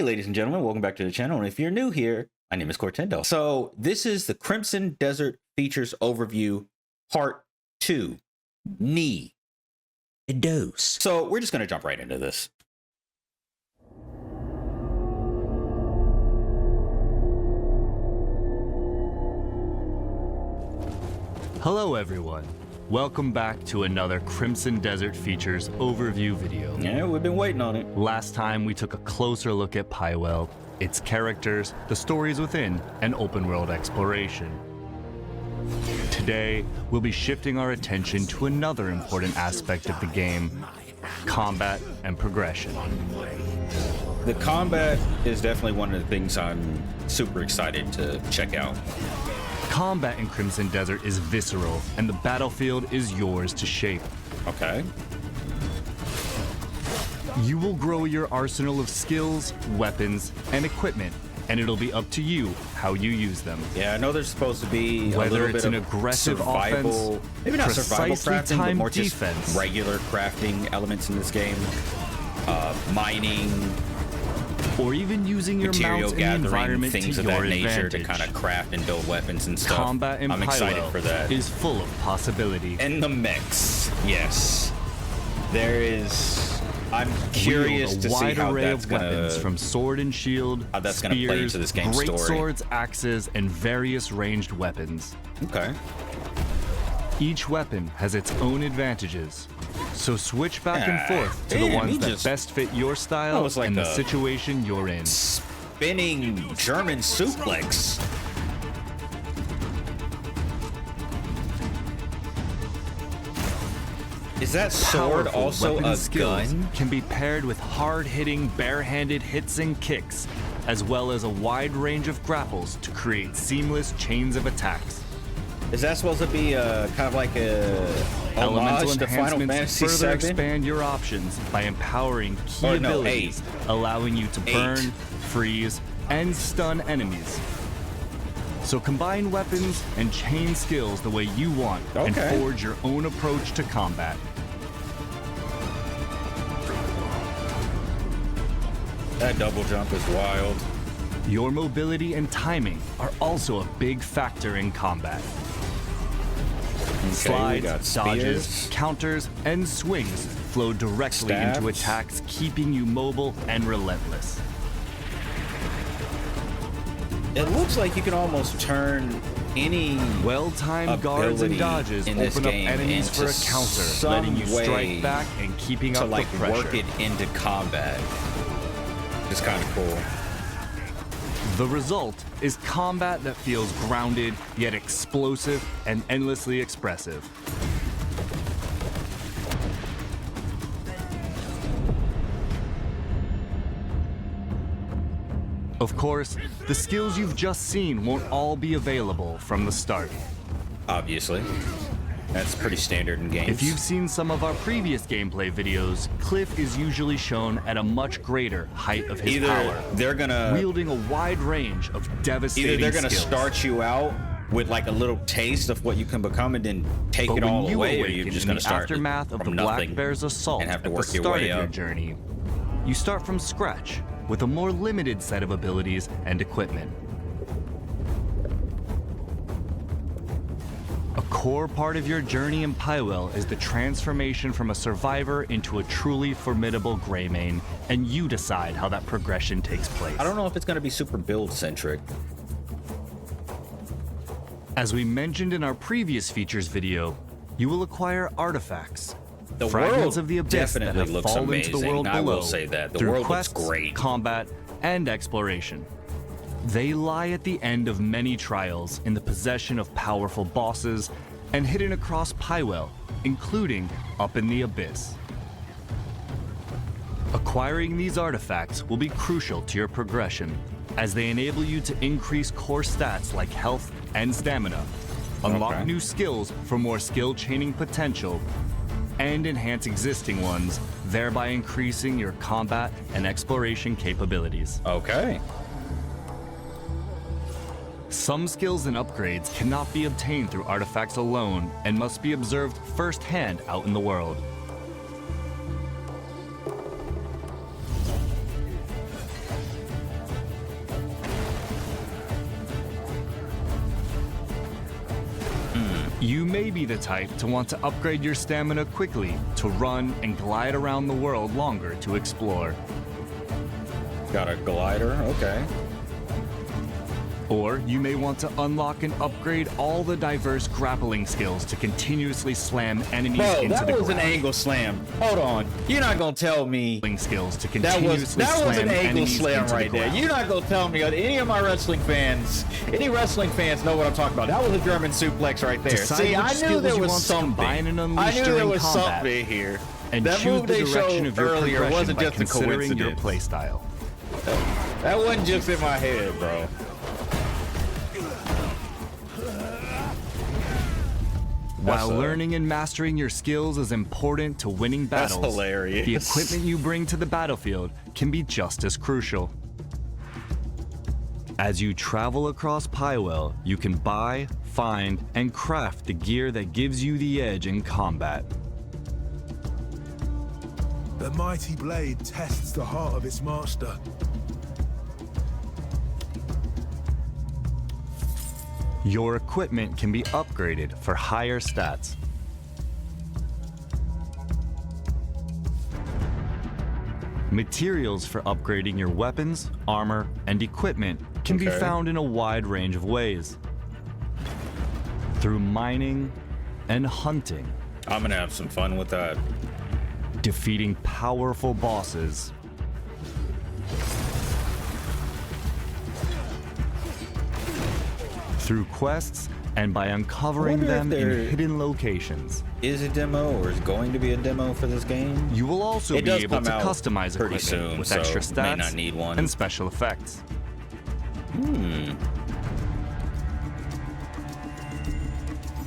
Hey, ladies and gentlemen, welcome back to the channel. And if you're new here, my name is Cortendo. So this is the Crimson Desert Features Overview Part 2, Knee. A dose. So we're just going to jump right into this. Hello everyone, welcome back to another Crimson Desert Features overview video. Yeah, we've been waiting on it. Last time we took a closer look at Pywell, its characters, the stories within, and open world exploration. Today, we'll be shifting our attention to another important aspect of the game, combat and progression. The combat is definitely one of the things I'm super excited to check out. Combat in Crimson Desert is visceral, and the battlefield is yours to shape. Okay. You will grow your arsenal of skills, weapons, and equipment, and it'll be up to you how you use them. Yeah, I know there's supposed to be whether a little it's bit an of aggressive survival, offense, maybe not survival precisely crafting, but timed more just defense. regular crafting elements in this game. Mining, or even using your material mounts in the gathering, environment things to of your that nature advantage. to kind of craft and build weapons and stuff. Combat in I'm excited Pywell for that. is full of possibility. And the mechs, yes. There is. I'm curious Wield to a see wide how array that's of weapons gonna, from sword and shield, how that's gonna play into this game's great story. swords, axes, and various ranged weapons. Okay. Each weapon has its own advantages, so switch back and forth to the damn, he ones that just- best fit your style was like and the a situation you're in. Spinning German suplex. Is that sword Powerful also weapon a skills gun? can be paired with hard-hitting, bare-handed hits and kicks, as well as a wide range of grapples to create seamless chains of attacks. Is that supposed to be kind of like a Elemental homage to Final enhancements Fantasy further VII? expand your options by empowering key Or no, abilities, allowing you to burn, freeze, and stun enemies. So combine weapons and chain skills the way you want and Okay. forge your own approach to combat. That double jump is wild. Your mobility and timing are also a big factor in combat. Okay, we Slides, got dodges, spears. counters, and swings flow directly into Stabs. attacks, keeping you mobile and relentless. It looks like you can almost turn any Well-timed guards and ability dodges in this open up game enemies for a into counter, some letting you way strike back and keeping to up like the pressure. work it into combat. It's kind of cool. The result is combat that feels grounded, yet explosive and endlessly expressive. Of course, the skills you've just seen won't all be available from the start. Obviously, that's pretty standard in games. If you've seen some of our previous gameplay videos, Cliff is usually shown at a much greater height of his either power, they're gonna wielding a wide range of devastating either they're gonna skills. start you out with like a little taste of what you can become and then take But it when all you away, or awaken you're just in gonna the start aftermath of the from Black nothing Bear's assault and have to at work the your start of way your up. journey, you start from scratch with a more limited set of abilities and equipment. A core part of your journey in Pywell is the transformation from a survivor into a truly formidable Greymane, and you decide how that progression takes place. I don't know if it's gonna be super build centric. As we mentioned in our previous features video, you will acquire artifacts, The fragments world of the abyss that definitely have looks fallen into the amazing. world I below will say that. The through world looks quests, great. combat, and exploration. They lie at the end of many trials in the possession of powerful bosses and hidden across Pywell, including up in the abyss. Acquiring these artifacts will be crucial to your progression, as they enable you to increase core stats like health and stamina, unlock Okay. new skills for more skill chaining potential, and enhance existing ones, thereby increasing your combat and exploration capabilities. Okay. Some skills and upgrades cannot be obtained through artifacts alone and must be observed firsthand out in the world. You may be the type to want to upgrade your stamina quickly to run and glide around the world longer to explore. Got a glider, okay. Or you may want to unlock and upgrade all the diverse grappling skills to continuously slam enemies Bro, into that the was ground. an angle slam. Hold on. You're not gonna tell me Skills to that continuously was an slam angle enemies slam into right the there. ground. You're not gonna tell me any of my wrestling fans know what I'm talking about. That was a German suplex right there. Decide See, which I knew skills there you was want to something. combine and unleash I knew there during was combat, something here. and That choose move the they direction showed of your earlier progression wasn't by just a considering your coincidence. playstyle. That wasn't just in my head, bro. While learning and mastering your skills is important to winning That's battles, hilarious. the equipment you bring to the battlefield can be just as crucial. As you travel across Pywell, you can buy, find, and craft the gear that gives you the edge in combat. The mighty blade tests the heart of its master. Your equipment can be upgraded for higher stats. Materials for upgrading your weapons, armor, and equipment can be Okay. found in a wide range of ways. Through mining and hunting, I'm gonna have some fun with that. defeating powerful bosses, through quests, and by uncovering wonder if them in there- hidden locations. Is a demo or is going to be a demo for this game? You will also It be does able come to out customize pretty equipment soon, with so extra may stats not need one. and special effects.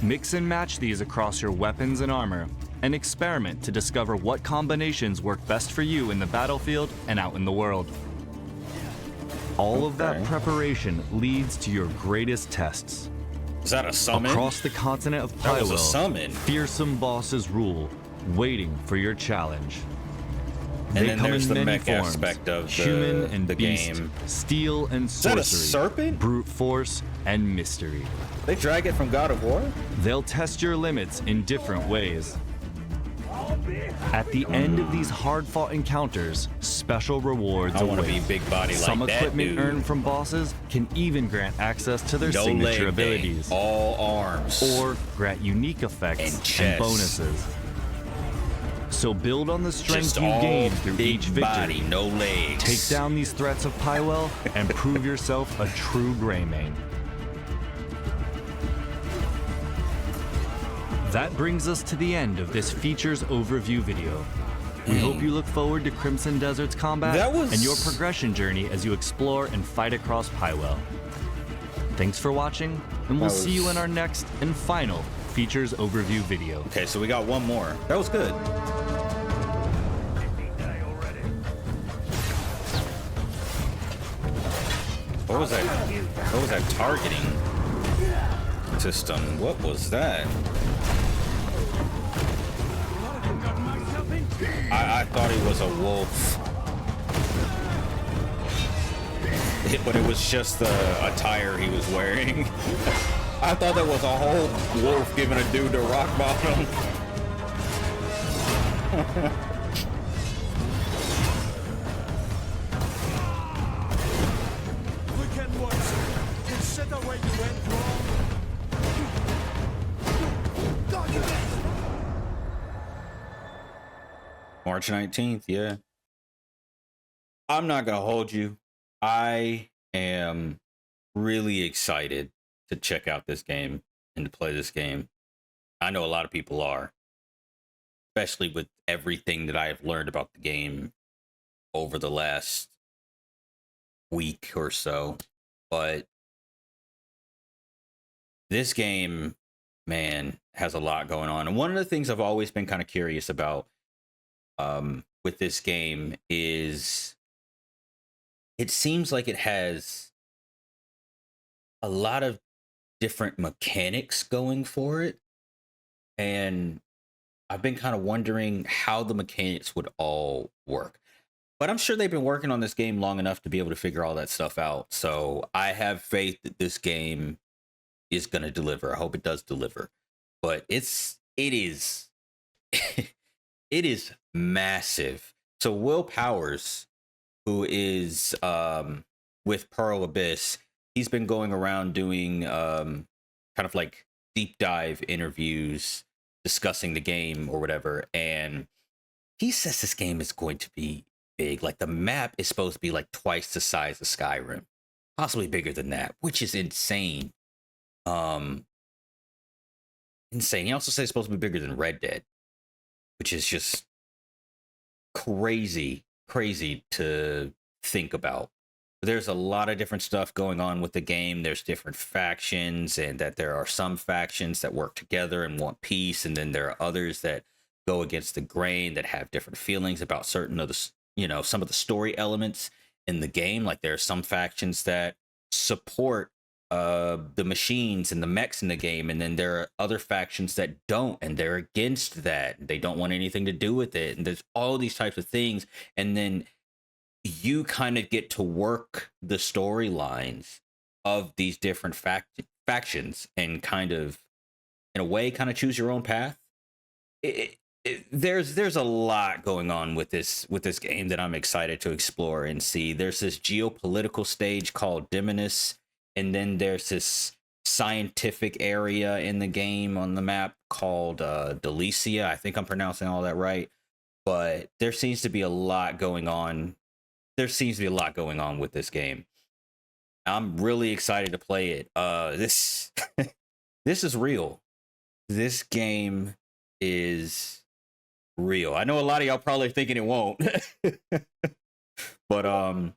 Mix and match these across your weapons and armor, and experiment to discover what combinations work best for you in the battlefield and out in the world. All of that Okay. preparation leads to your greatest tests. Is that a summon? Across the continent of That was a Pywell, summon. fearsome bosses rule, waiting for your challenge. And They then come there's in the many mech forms, aspect of human and the beast, game. steel and that a sorcery, serpent? brute force and mystery. They drag it from God of War? They'll test your limits in different ways. At the end of these hard-fought encounters, special rewards I want to await. be big body Some like that equipment dude. earned from bosses can even grant access to their No signature leg abilities, day, all arms. or grant unique effects And and chest. bonuses. So build on the strength just you all gain through big each victory. body, no legs. Take down these threats of Pywell and prove yourself a true Greymane. That brings us to the end of this features overview video. We hope you look forward to Crimson Desert's combat That was- and your progression journey as you explore and fight across Pywell. Thanks for watching, and we'll That see you was- in our next and final features overview video. Okay, so we got one more. That was good. What was that? What was that targeting system? What was that? I thought he was a wolf. But it was just the attire he was wearing. I thought that was a whole wolf giving a dude a rock bottom. Look at once. Consider where you went wrong. March 19th, yeah. I'm not gonna hold you. I am really excited to check out this game and to play this game. I know a lot of people are, especially with everything that I have learned about the game over the last week or so. But this game, man, has a lot going on. And one of the things I've always been kind of curious about with this game is it seems like it has a lot of different mechanics going for it. And I've been kind of wondering how the mechanics would all work. But I'm sure they've been working on this game long enough to be able to figure all that stuff out. So I have faith that this game is going to deliver. I hope it does deliver. but it is it is massive. So Will Powers, who is with Pearl Abyss, he's been going around doing kind of like deep dive interviews discussing the game or whatever, and he says this game is going to be big. Like the map is supposed to be like twice the size of Skyrim, possibly bigger than that, which is insane. Insane. He also says it's supposed to be bigger than Red Dead, which is just crazy to think about. There's a lot of different stuff going on with the game. There's different factions, and that there are some factions that work together and want peace, and then there are others that go against the grain, that have different feelings about certain of the, some of the story elements in the game. Like there are some factions that support the machines and the mechs in the game, and then there are other factions that don't, and they're against that. They don't want anything to do with it, and there's all these types of things. And then you kind of get to work the storylines of these different factions and kind of, in a way, kind of choose your own path. There's a lot going on with this game that I'm excited to explore and see. There's this geopolitical stage called Demonis, and then there's this scientific area in the game on the map called Delicia. I think I'm pronouncing all that right, but there seems to be a lot going on. There seems to be a lot going on with this game. I'm really excited to play it. This is real. This game is real. I know a lot of y'all probably thinking it won't, but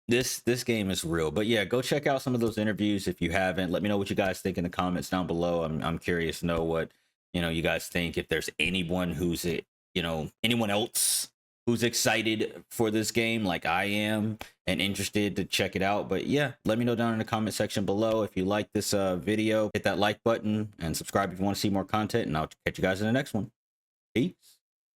this game is real. But yeah, go check out some of those interviews if you haven't. Let me know what you guys think in the comments down below. I'm curious to know what you guys think. If there's anyone who's anyone else who's excited for this game like I am and interested to check it out. But yeah, let me know down in the comment section below. If you like this video, hit that like button and subscribe if you want to see more content, and I'll catch you guys in the next one. Peace.